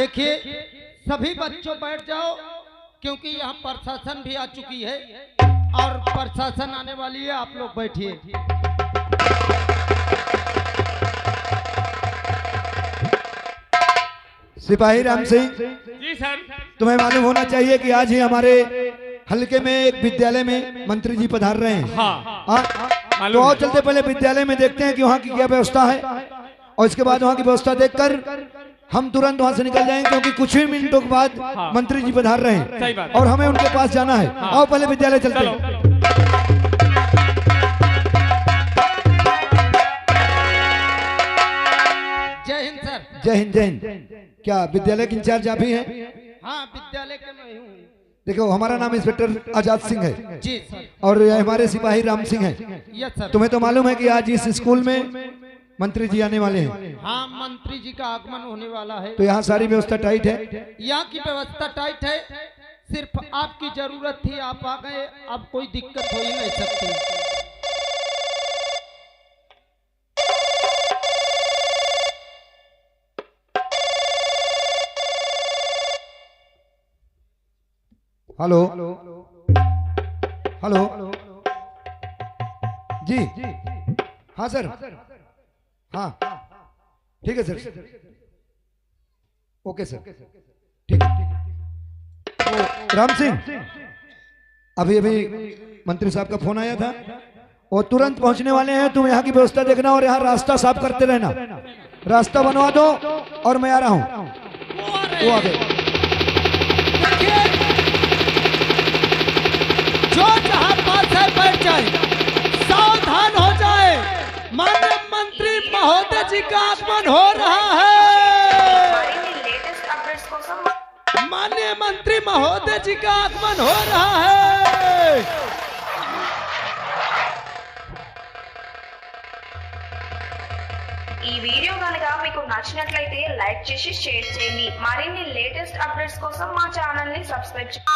देखिए सभी बच्चों बैठ जाओ, क्योंकि यहाँ प्रशासन भी आ चुकी है और प्रशासन आने वाली है। आप लोग बैठिए। सिपाही राम सिंह जी सर। तुम्हें मालूम होना चाहिए कि आज ही हमारे हल्के में एक विद्यालय में मंत्री जी पधार रहे हैं। हाँ, तो आओ चलते पहले विद्यालय में देखते हैं कि वहाँ की क्या व्यवस्था है, और इसके बाद वहाँ की व्यवस्था देखकर हम तुरंत वहाँ से निकल जाएंगे, क्योंकि कुछ ही मिनटों के बाद मंत्री जी पधार रहे हैं और हमें उनके पास जाना है। आओ पहले विद्यालय चलते हैं। जय हिंद सर। जय हिंद जय हिंद। क्या विद्यालय के इंचार्ज आप ही हैं? हाँ, विद्यालय के मैं हूँ। देखो हमारा नाम इंस्पेक्टर आजाद सिंह है जी सर। और हमारे सिपाही राम सिंह है। Yes sir. तुम्हें तो मालूम है कि आज इस स्कूल में मंत्री जी आने वाले हैं। हाँ, मंत्री जी का आगमन होने वाला है। तो यहाँ सारी व्यवस्था टाइट है। यहाँ की व्यवस्था टाइट है, सिर्फ आपकी जरूरत थी, आप आ गए, अब कोई दिक्कत हो ही नहीं सकती। हेलो हेलो जी। हाँ सर। हाँ ठीक है सर। ओके सर, ठीक है। तो राम सिंह, अभी अभी मंत्री साहब का फोन आया था और तुरंत पहुंचने वाले हैं। तुम यहाँ की व्यवस्था देखना और यहाँ रास्ता साफ करते रहना। रास्ता बनवा दो और मैं आ रहा हूँ। वो आ गए। जो जहाँ पास है बैठ जाए, सावधान हो जाए। माननीय मंत्री महोदय जी का आगमन हो रहा है। माननीय मंत्री महोदय जी का आगमन हो रहा है। ఈ వీడియో గనుక మీకు నచ్చినట్లయితే లైక్ చేసి షేర్ చేయండి. మరిన్ని లేటెస్ట్ అప్డేట్స్ కోసం మా ఛానల్ ని సబ్స్క్రైబ్ చేయండి.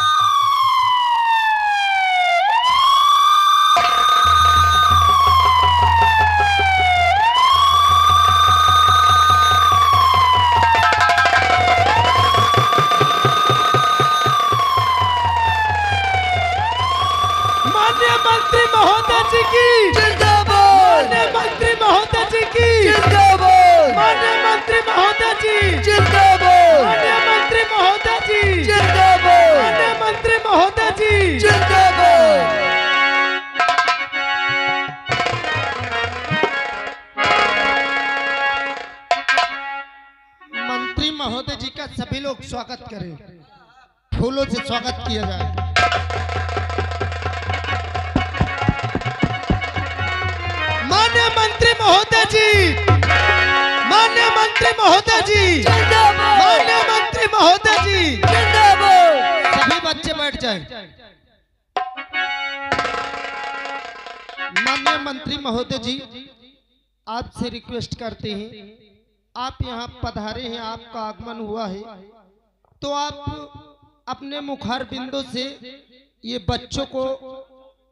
माननीय मंत्री महोदय जी की जिंदाबाद। माननीय मंत्री महोदय जी की जिंदाबाद। माननीय मंत्री महोदय जी जिंदाबाद। माननीय मंत्री महोदय जी जिंदाबाद। माननीय मंत्री महोदय जी जिंदाबाद। मंत्री महोदय जी का सभी लोग स्वागत करें, फूलों से स्वागत किया जाए। माननीय मंत्री महोदय जी, माननीय मंत्री महोदय जी जिंदाबाद। माननीय मंत्री महोदय जी जिंदाबाद। सभी बच्चे बैठ जाएं। माननीय मंत्री महोदय जी, आपसे रिक्वेस्ट करते हैं, आप यहाँ पधारे हैं, आपका आगमन हुआ है, तो आप अपने मुखार बिंदु से ये बच्चों को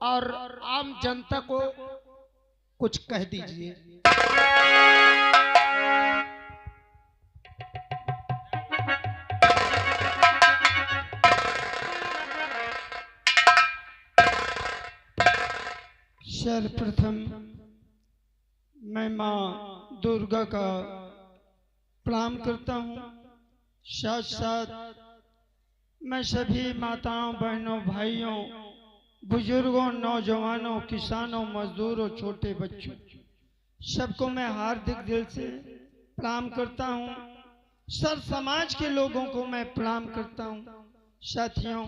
और आम जनता को कुछ कह दीजिए। सर्वप्रथम मैं माँ दुर्गा का प्रणाम करता हूँ। साथ साथ मैं सभी माताओं, बहनों, भाइयों, बुजुर्गों, नौजवानों, किसानों, मजदूरों, छोटे बच्चों, सबको मैं हार्दिक दिल से प्रणाम करता हूँ। सर समाज के लोगों को मैं प्रणाम करता हूँ। साथियों,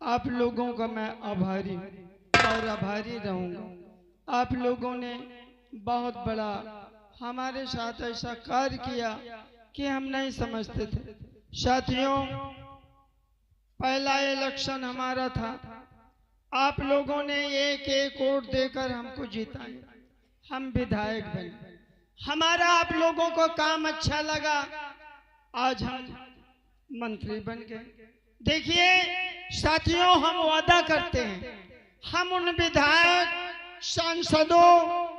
आप लोगों का मैं आभारी हूँ और आभारी रहूँगा। आप लोगों ने बहुत बड़ा हमारे साथ ऐसा कार्य किया कि हम नहीं समझते थे। साथियों, पहला इलेक्शन हमारा था, आप लोगों ने एक एक वोट देकर हमको जिताया, हम विधायक बने, हमारा आप लोगों को काम अच्छा लगा, आज हम मंत्री बन गए। देखिए साथियों, हम वादा करते हैं, हम उन विधायक, सांसदों,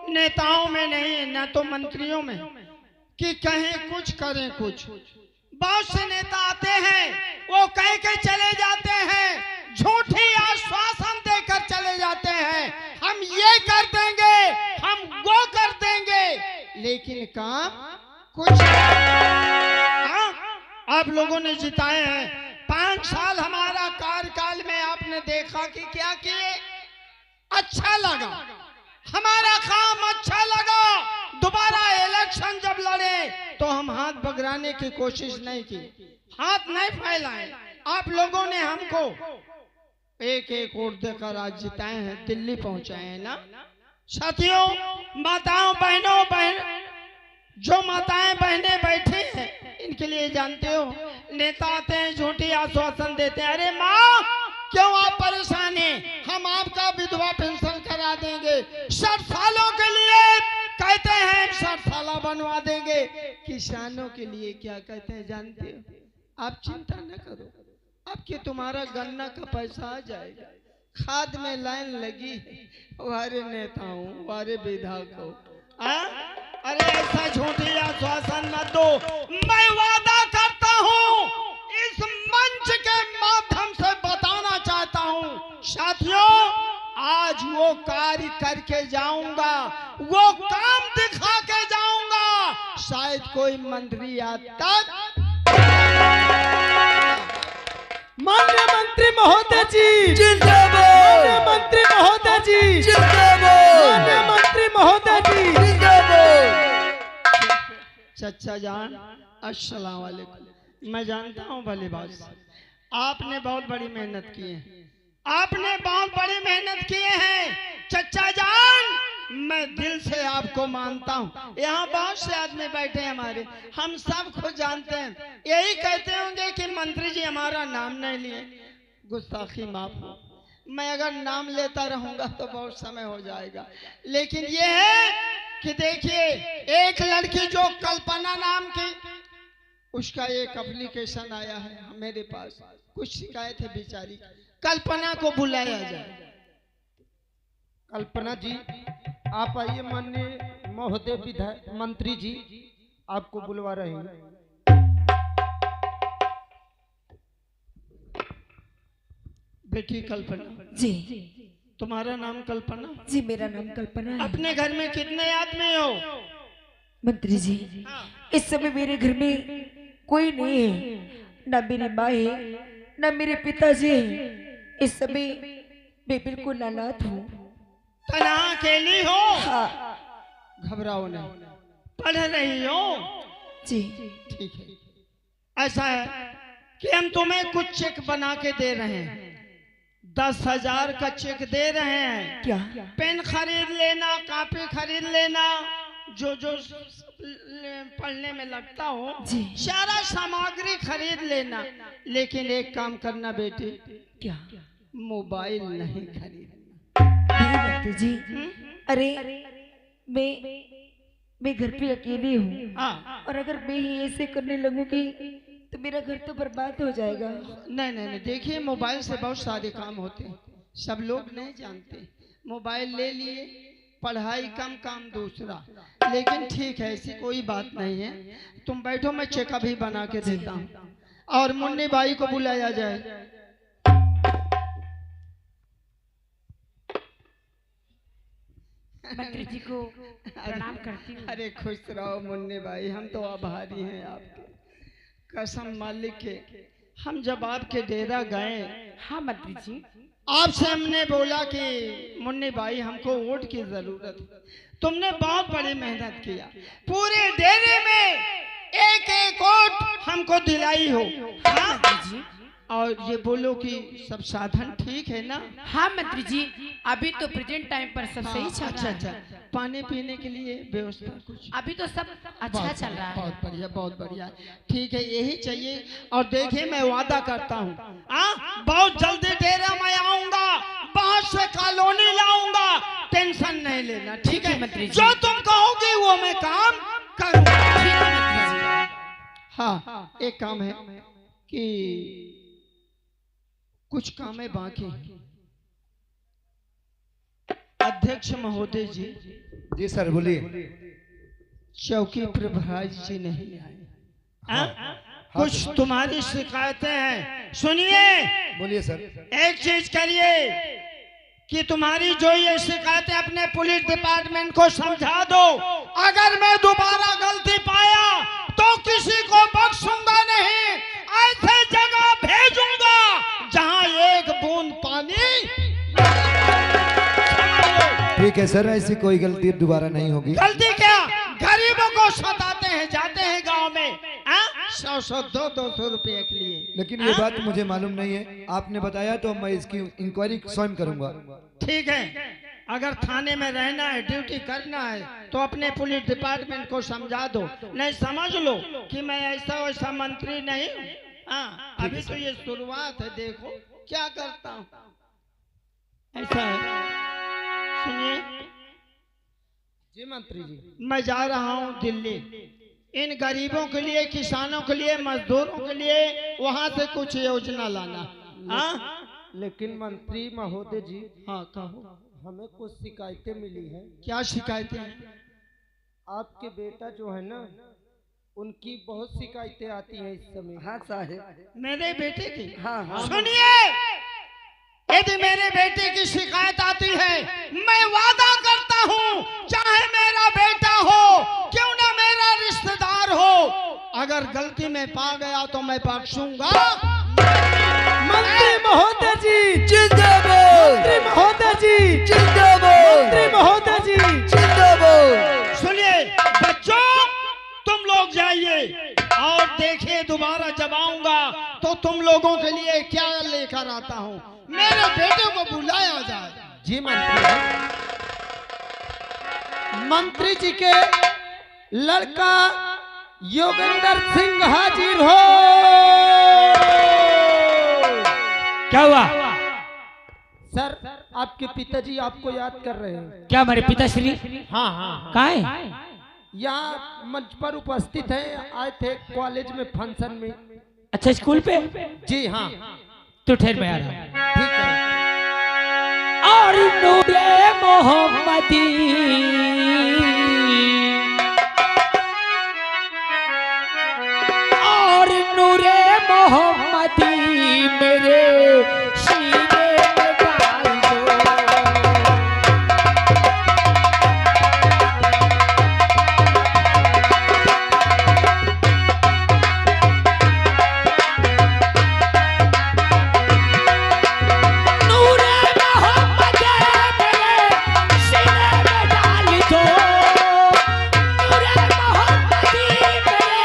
नेताओं में नहीं, न तो मंत्रियों में कि कहें कुछ करें कुछ, बहुत से नेता आते हैं, वो कह के चले जाते हैं, झूठी आश्वासन देकर चले जाते हैं, हम ये कर देंगे, हम वो कर देंगे, लेकिन काम कुछ हाँ, आप लोगों ने जिताए हैं। 5 साल हमारा कार्यकाल में आपने देखा कि क्या किए, अच्छा लगा, हमारा काम अच्छा लगा। दोबारा इलेक्शन जब लड़े तो हम हाथ बगराने की कोशिश नहीं की, हाथ नहीं फैलाए। आप लोगों ने हमको एक एक वोट देकर आज जिताए हैं, दिल्ली पहुंचाए हैं ना साथियों। माताओं बहनों जो माताएं बहनें बैठी हैं, इनके लिए जानते हो नेता आते हैं, झूठी आश्वासन देते हैं, अरे माँ क्यों आप परेशान हैं, हम आपका विधवा पेंशन करा देंगे, 60 सालों के लिए कहते हैं 60 साल बनवा देंगे। किसानों के लिए क्या कहते हैं जानते हो, आप चिंता न करो, आपके तुम्हारा गन्ना का पैसा आ जाएगा, खाद में लाइन लगी है, वारे नेताओं वारे विधायकों, अरे ऐसा झूठी आश्वासन मत दो। मैं वादा करता हूँ, इस मंच के माध्यम से बताना चाहता हूँ साथियों, आज वो कार्य करके जाऊंगा, वो काम दिखा के जाऊंगा, शायद कोई मंत्री आज तक। माननीय मंत्री महोदय जी जिंदाबाद, माननीय मंत्री महोदय जी जिंदाबाद, माननीय मंत्री महोदय जी जिंदाबाद। चचा जान अस्सलाम वालेकुम। मैं जानता हूँ भली बात, आपने बहुत बड़ी मेहनत की है, आपने बहुत बड़ी मेहनत किए हैं चचा जान, मैं दिल से आपको मानता हूँ। यहाँ बहुत से आदमी बैठे हैं हमारे, हम सब खुद जानते हैं, यही कहते होंगे कि मंत्री जी हमारा नाम नहीं लिए, गुस्ताखी माफ हो, मैं अगर नाम लेता रहूंगा तो बहुत समय हो जाएगा। लेकिन ये है कि देखिए, एक लड़की जो कल्पना नाम की, उसका एक एप्लीकेशन आया है मेरे पास, कुछ शिकायत है बेचारी, कल्पना को बुलाया जाए। कल्पना जी आप आइए, माननीय महोदय विधायक मंत्री जी आपको बुलवा रहे हैं। बेटी कल्पना जी, तुम्हारा नाम कल्पना? जी मेरा नाम कल्पना है। अपने घर में कितने आदमी हो? मंत्री जी इस समय मेरे घर में कोई नहीं है, ना मेरी माँ है ना मेरे पिताजी हैं। इस समय मैं बिल्कुल अनाथ हूँ। तना अकेली हो? हाँ। घबराओ नहीं, पढ़ रही हो? जी ठीक है, ऐसा है कि हम तुम्हें कुछ चेक बना के दे रहे हैं, 10,000 का चेक दे रहे हैं। क्या? पेन खरीद लेना, कॉपी खरीद लेना, जो जो पढ़ने में लगता हो जी। सारा सामग्री खरीद लेना, लेकिन एक काम करना बेटी, क्या? मोबाइल नहीं खरीदना। नहीं मंत्री जी, अरे मैं घर पे अकेली हूँ, हाँ। और अगर मैं ही ऐसे करने लगूंगी तो मेरा घर तो बर्बाद हो जाएगा। नहीं नहीं नहीं, देखिए मोबाइल से बहुत सारे काम होते हैं, सब लोग नहीं जानते। मोबाइल ले लिए, पढ़ाई कम काम दूसरा, लेकिन ठीक है ऐसी कोई बात नहीं है। तुम बैठो, मैं चेक अभी बना के देता हूँ, और मुन्नी बाई को बुलाया जाए। मंत्री जी को प्रणाम करती हूँ। अरे खुश रहो मुन्नी बाई, हम तो आभारी हैं आपके, कसम मालिक के। हम जब आपके डेरा गए, हाँ मंत्री जी, आपसे हमने बोला कि मुन्नी बाई हमको वोट की जरूरत है, तुमने बहुत बड़ी मेहनत किया, पूरे डेरे में एक एक वोट हमको दिलाई हो। हाँ? मंत्री जी, और ये बोलो कि सब साधन ठीक है ना? हाँ मंत्री जी, अभी तो प्रेजेंट टाइम पर सब सही चल अच्छा रहा है। अच्छा, पानी पीने के लिए व्यवस्था कुछ? अभी तो सब अच्छा चल रहा है। बहुत बढ़िया, बहुत बढ़िया, ठीक है, यही चाहिए। और देखिए मैं वादा करता हूँ, बहुत जल्दी डेरा मैं आऊंगा, बहुत से कॉलोनी लाऊंगा, टेंशन नहीं लेना, ठीक है मंत्री जी। जो तुम कहोगे वो मैं काम करूंगा। ठीक है मंत्री जी। हाँ, एक काम है कि कुछ काम है बाकी। अध्यक्ष महोदय जी। जी सर बोलिए। चौकी प्रभारी जी नहीं आए। कुछ तुम्हारी शिकायतें हैं, सुनिए। बोलिए सर। एक चीज करिए कि तुम्हारी जो ये शिकायतें अपने पुलिस डिपार्टमेंट को समझा दो। अगर मैं दोबारा गलती पाया तो किसी को बख्शूंगा नहीं, ऐसे जगह भेजूंगा जहां एक बूंद पानी। ठीक है सर, ऐसी कोई गलती दोबारा नहीं होगी। गलती क्या, गरीबों को सताते हैं, जाते हैं गांव में 100 200 रुपए के लिए। लेकिन ये बात मुझे मालूम नहीं है, आपने बताया तो मैं इसकी इंक्वायरी स्वयं करूंगा। ठीक है, अगर थाने में रहना है, ड्यूटी करना है तो अपने पुलिस डिपार्टमेंट को समझा दो। नहीं समझ लो कि मैं ऐसा वैसा मंत्री नहीं हूँ। हाँ, अभी तो ये शुरुआत है, देखो क्या करता हूँ। ऐसा है, सुनिए जी मंत्री जी। मैं जा रहा हूँ दिल्ली, इन गरीबों के लिए, किसानों के लिए, मजदूरों के लिए वहाँ से कुछ योजना लाना। हाँ लेकिन मंत्री महोदय जी, हाँ कहो। हमें कुछ शिकायतें मिली हैं। क्या शिकायतें हैं? आपके बेटा जो है ना, उनकी बहुत शिकायतें आती हैं इस समय। हाँ साहब। मेरे बेटे की? हाँ हाँ। सुनिए, यदि मेरे बेटे की शिकायत आती है, मैं वादा करता हूँ, चाहे मेरा बेटा हो, क्यों ना मेरा रिश्तेदार हो, अगर गलती में पा गया तो मैं बख्शूंगा। मंत्री महोदय जी जिंदाबाद, मंत्री महोदय जी जिंदाबाद, मंत्री महोदय जी जिंदाबाद। सुनिए बच्चों, तुम लोग जाइए और देखिए दोबारा जब आऊंगा तो तुम लोगों के लिए क्या लेकर आता हूँ। मेरे बेटे को बुलाया जाए। जी मंत्री जी के लड़का योगेंद्र सिंह हाजिर हो। क्या हुआ? सर, आपके पिताजी आपको याद कर रहे हैं। क्या हमारे पिताश्री? हाँ हाँ, कहाँ है? यहाँ मंच पर उपस्थित हैं, आए थे कॉलेज में फंक्शन में। अच्छा, स्कूल पे? जी हाँ। तो ठहर, मैं आ रहा हूँ। ठीक है। और नूरे मोहम्मदी और नूरे मोहम्मदी मेरे सीने में डाल दो। नूरे मोहम्मदी मेरे सीने में डाल दो। नूरे मोहम्मदी मेरे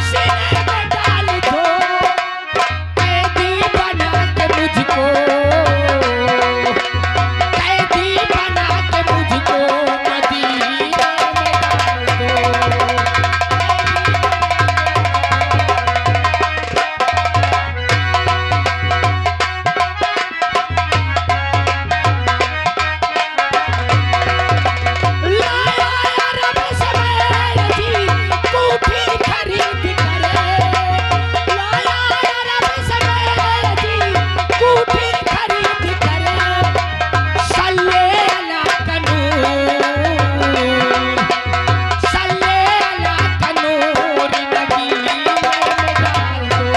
सीने में डाल दो। कैदी बना के मुझको, कैदी बना के मुझको मदीने में डाल दो। लाया रब से मैं जी कूफी खरीद करे। लाया रब से मैं जी कूफी खरीद करे। सल्ले अला कनूर, सल्ले अला कनूर नबी में डाल दो।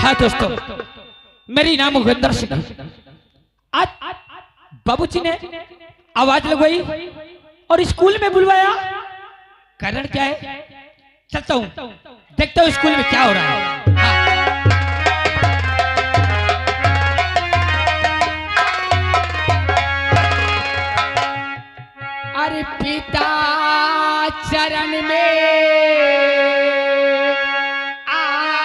हाँ दोस्तों, मेरी नाम योगेंद्र सिंह। आज बाबूजी ने आवाज लगवाई और स्कूल में बुलवाया। कारण क्या है? चलता हूँ, देखता हूँ स्कूल में क्या हो रहा है। हाँ। अरे पिता चरण में आपके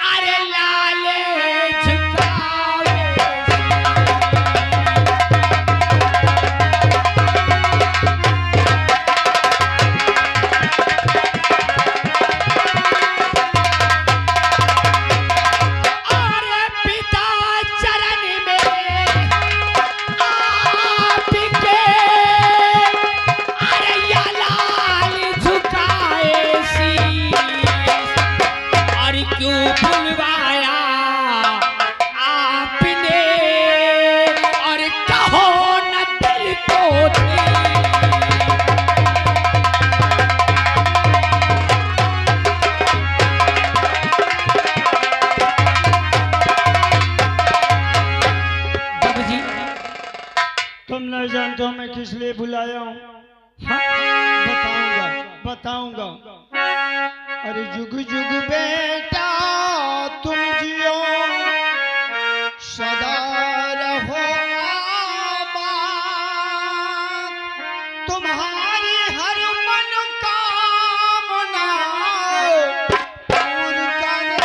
अरे लाले झुकावे। अरे पिता चरण में आपके किस लिए बुलाया हूँ? हाँ? बताऊंगा। अरे जुग जुग बेटा तुम जियो, सदा रहो आबाद, तुम्हारी हर मनोकामना पूर्ण करे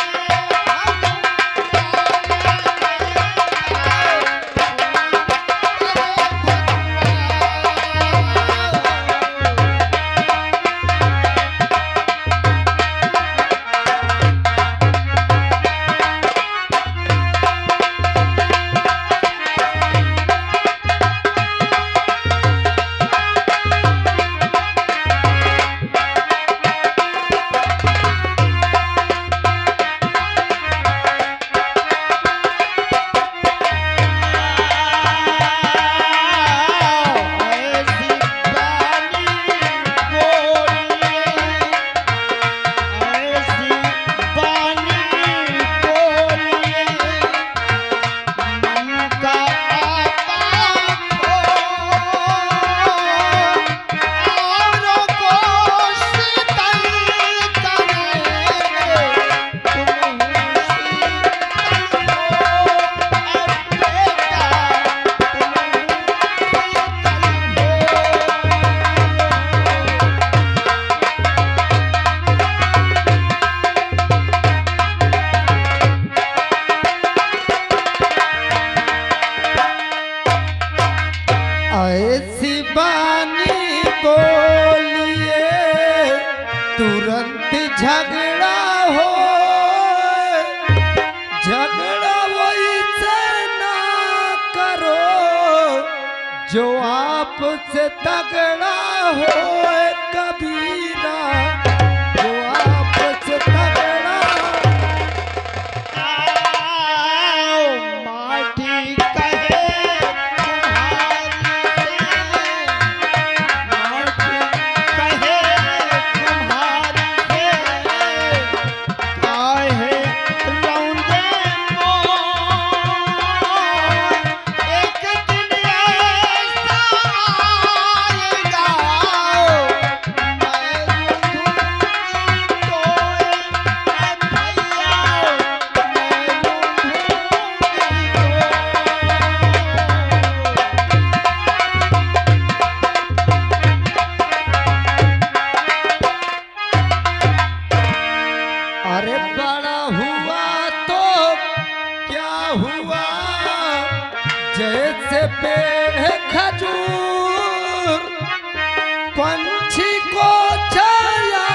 ऐसी बानी बोलिए तुरंत झगड़ा हो, झगड़ा वैसे ना करो जो आपसे तगड़ा हो कबीरा, जो आपसे तगड़ा। माटी कहे अरे बड़ा हुआ तो क्या हुआ, जैसे पेड़ खजूर, पंछी को छाया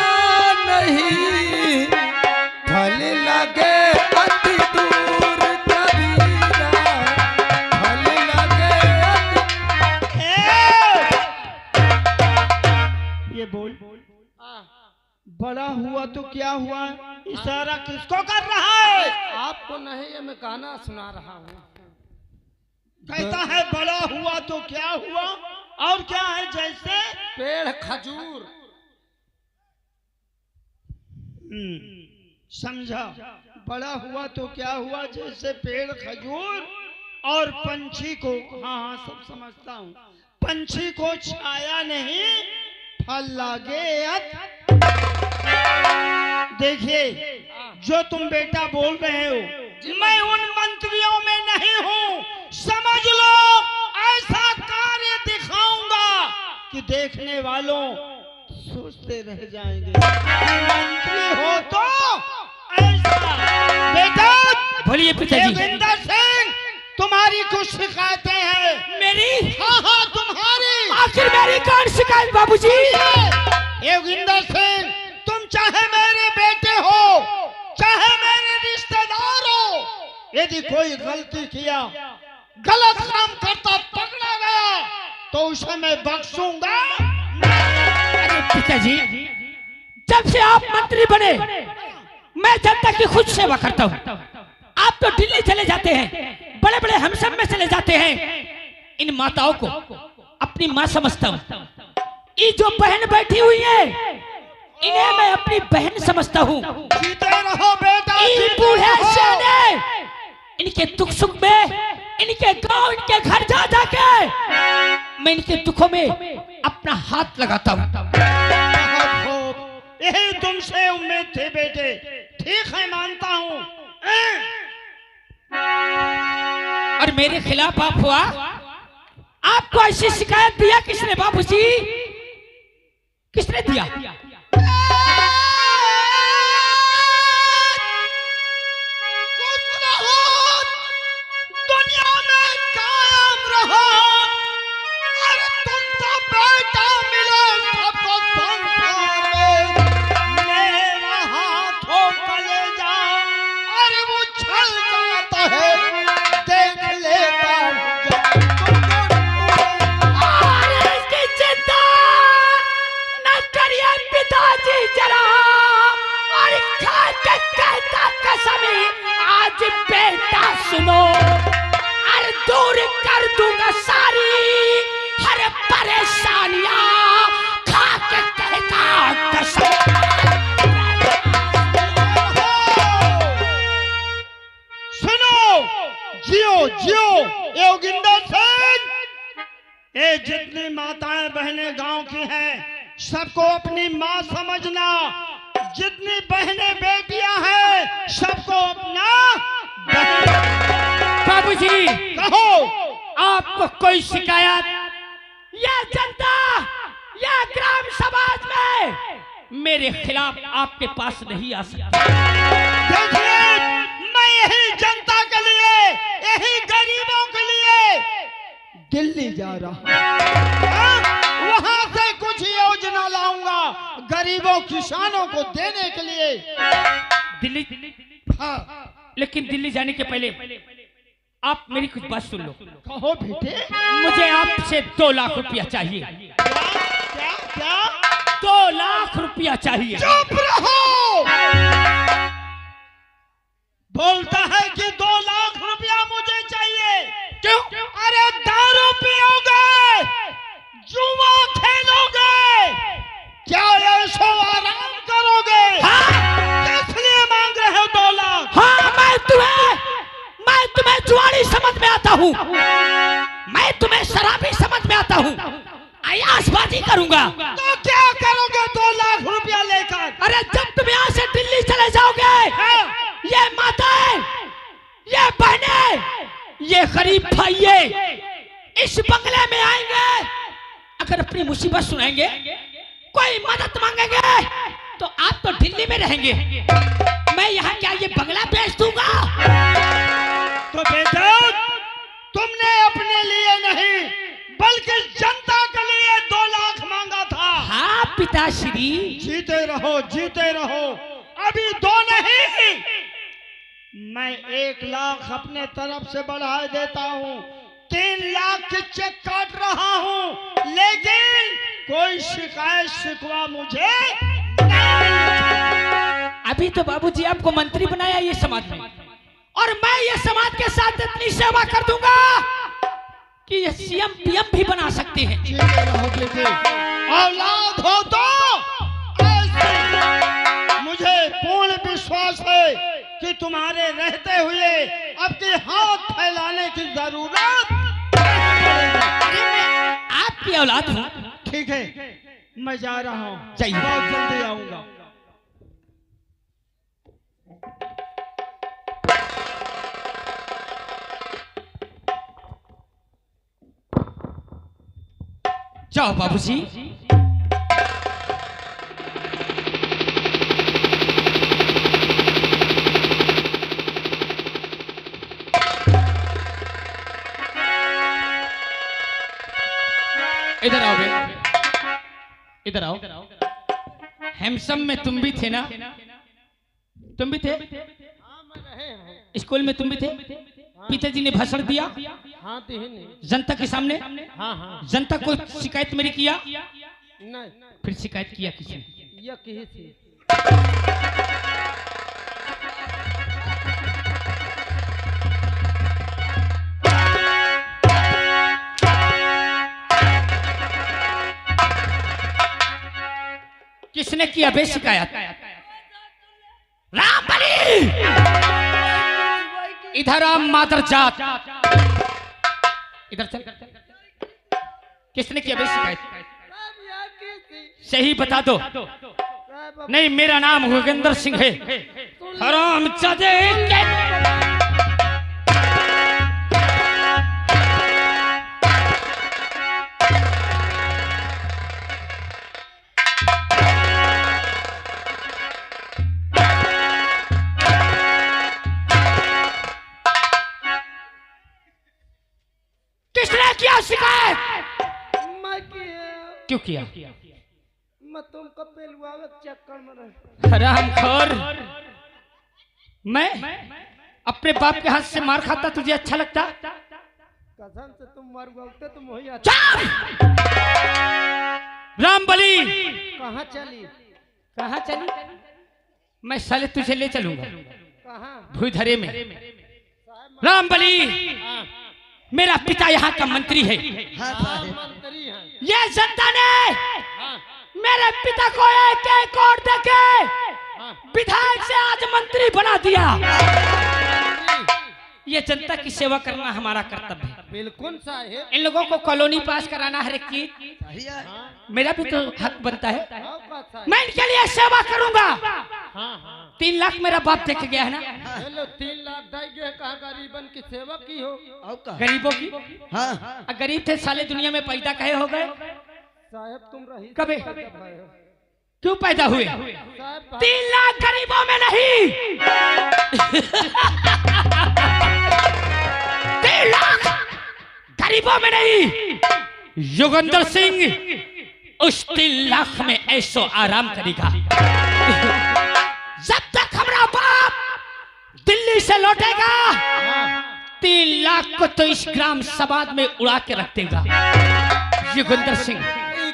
नहीं, फल लगे अति दूर कबीरा, फल लगे ये बोल बड़ा हुआ तो क्या हुआ? इशारा किसको कर रहा है? आपको नहीं, ये मैं गाना सुना रहा हूँ। कहता है बड़ा हुआ तो क्या हुआ, और क्या है? जैसे पेड़ खजूर। समझा? बड़ा हुआ तो क्या हुआ, जैसे पेड़ खजूर, और पंछी को, हाँ सब समझता हूँ, पंछी को छाया नहीं फल लागे अत। देखिए जो तुम बेटा बोल रहे हो, मैं उन मंत्रियों में नहीं हूँ, समझ लो ऐसा कार्य दिखाऊंगा कि देखने वालों सोचते रह जाएंगे मंत्री हो तो ऐसा। बेटा बोलिए पिताजी। योगेंद्र सिंह तुम्हारी कुछ शिकायतें हैं। मेरी? हाँ तुम्हारी। आखिर मेरी कौन शिकायत बाबूजी? योगेंद्र सिंह तुम चाहे मेरे बेटे हो चाहे मेरे रिश्तेदार हो, यदि कोई गलती किया, गलत काम करता पकड़ा गया तो उसे मैं बख्शूंगा। अरे पिताजी, जब से आप मंत्री बने मैं जनता की खुद सेवा करता हूँ। आप तो दिल्ली चले जाते हैं, बड़े बड़े हमसम में चले जाते हैं, इन माताओं को अपनी माँ समझता हूँ। ये जो बहन बैठी हुई है इन्हें मैं अपनी बहन समझता हूँ। जीते रहो बेटा, बूढ़े सियाने इनके दुख सुख में, इनके गांव, इनके घर जा जाके मैं इनके दुखों में अपना हाथ लगाता हूँ। बहुत खूब, यही तुमसे उम्मीद थी बेटे। ठीक है, मानता हूँ। और मेरे खिलाफ आप हुआ, आपको ऐसी शिकायत दिया किसने बाबूजी? किसने दिया? दुनिया में कायम रहो, अरे तुम तो बेटा मिले सबको संसार में। मेरा हाथों कलेजा अरे वो छल जाता है, देख लेता पिताजी जरा, और खा के कहता कसमी आज बेटा सुनो, और दूर कर दूंगा सारी हर परेशानियां, खा के कहता कसम। सुनो, जियो जियो योगिंदर सिंह। ये जितनी माताएं बहनें गांव की हैं, सबको अपनी माँ समझना। जितनी बहनें बेटियां हैं, सबको अपना बहन। बाबूजी कहो, आपको कोई शिकायत या जनता या ग्राम समाज में मेरे खिलाफ आपके पास नहीं आ सकती। देखिए, मैं यही जनता के लिए, यही गरीबों के लिए दिल्ली जा रहा हूं। वहां से कुछ योजना लाऊंगा गरीबों किसानों को देने के लिए। दिल्ली? हाँ, लेकिन दिल्ली जाने के पहले आप मेरी कुछ बात सुन लो। कहो बेटे। मुझे आपसे 2 लाख रुपया चाहिए। क्या क्या? 2 लाख रुपया चाहिए। चुप रहो। बोलता है कि 2 लाख रुपया मुझे चाहिए। क्यों? अरे दारू पियोगे, जुआ खेलोगे, क्या ऐशो आराम करोगे? किस लिए मांग रहे हो 2 लाख? हाँ, मैं तुम्हें जुआरी समझ में आता हूँ, मैं तुम्हें शराबी समझ में आता हूँ, अयासबाजी करूंगा। तो क्या करोगे 2 लाख रुपया लेकर? अरे जब तुम यहाँ से दिल्ली चले जाओगे, ये माताएं, ये बहनें, ये गरीब भाइये इस बंगले में आएंगे, अगर अपनी मुसीबत सुनाएंगे, कोई मदद मांगेंगे, तो आप तो दिल्ली में रहेंगे, मैं यहाँ क्या ये बंगला बेच दूंगा? तो बेटा, तुमने अपने लिए नहीं बल्कि जनता के लिए 2 लाख मांगा था। हाँ पिताश्री। जीते रहो, जीते रहो। अभी 2 नहीं, मैं 1 लाख अपने तरफ से बढ़ा देता हूँ। 3 लाख की चेक काट रहा हूँ, लेकिन कोई शिकायत शिकवा मुझे नहीं। अभी तो बाबूजी आपको मंत्री बनाया ये समाज में, और मैं ये समाज के साथ इतनी सेवा कर दूंगा कि ये सीएम पीएम भी बना सकते हैं। जीते रहो बेटे, औलाद हो तो ऐसे। मुझे पूर्ण विश्वास है कि तुम्हारे रहते हुए अब के हाथ फैलाने की जरूरत अरे मैं आपकी औलाद हूँ। ठीक है, मैं जा रहा हूँ, जाइए। बहुत जल्दी आऊंगा। जाओ बाबूजी। इधर आओ बे, इधर आओ। हेमसम में तुम भी थे ना? तुम भी थे स्कूल में? तुम भी थे? पिताजी ने भाषण दिया हाँ नहीं। जनता के सामने। हाँ हाँ जनता को शिकायत मेरी किया, नहीं, फिर शिकायत किया किसने? यह कही थी। किसने किया बे शिकायत? राम बली, इधर आ मादर जात, इधर चल। किसने किया बे शिकायत? साहब यहाँ की थी सही बता दो। साहब नहीं, मेरा नाम योगेंद्र सिंह है। हराम जादे किसने किया शिकायत? मैं किया क्यों किया? मैं तुमको पेलुआवे के चक्कर में रह हरामखोर, मैं अपने बाप के हाथ से मार खाता तुझे अच्छा लगता? कसम से तुम मर गए तुम वही रामबली कहाँ चली? कहाँ चली? मैं साले तुझे ले चलूंगा कहाँ? भूधरे में। रामबली, मेरा पिता यहाँ का मंत्री है। मंत्री हैं। ये जनता ने मेरे पिता को एक और देके विधायक से आज मंत्री बना दिया। ये जनता की सेवा करना हमारा कर्तव्य है। बिल्कुल साहेब। इन लोगों को कॉलोनी पास कराना हर एक चीज मेरा भी तो हक बनता है। मैं इनके लिए सेवा करूंगा। 3 लाख मेरा बाप देख गया है ना। हेलो 3 लाख देंगे कहाँ गरीबन की सेवा की हो? गरीबों की। हाँ, गरीब थे साले दुनिया में पैदा कहे हो गए? साहब तुम रही कभी क्यों पैदा हुए? साहब 3 लाख गरीबों में नहीं, 3 लाख गरीबों में नहीं। योगेंद्र सिंह उस 3 लाख में ऐसो आराम करेगा जब तक हमारा बाप दिल्ली से लौटेगा। 3 लाख को तो इस ग्राम समाज में उड़ा के रख देगा योगेंद्र सिंह।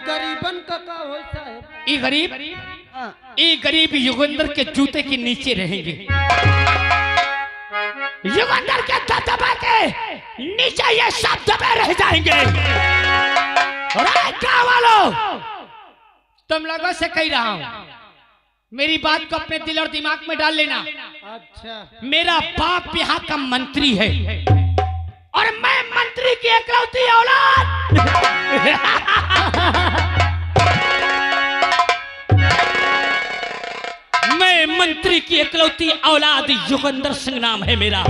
गरीबन का होता है? ये गरीब योगेंद्र के जूते के नीचे रहेंगे। योगेंद्र के दबदबे के नीचे ये सब दबे रह जाएंगे। और गाँव वालों, तुम लोगों से कह रहा हूं, मेरी बात को अपने दिल और दिमाग में डाल लेना। अच्छा। मेरा बाप यहाँ का मंत्री है और मैं मंत्री की इकलौती औलाद। मैं मंत्री की इकलौती औलाद योगेंद्र सिंह नाम है मेरा।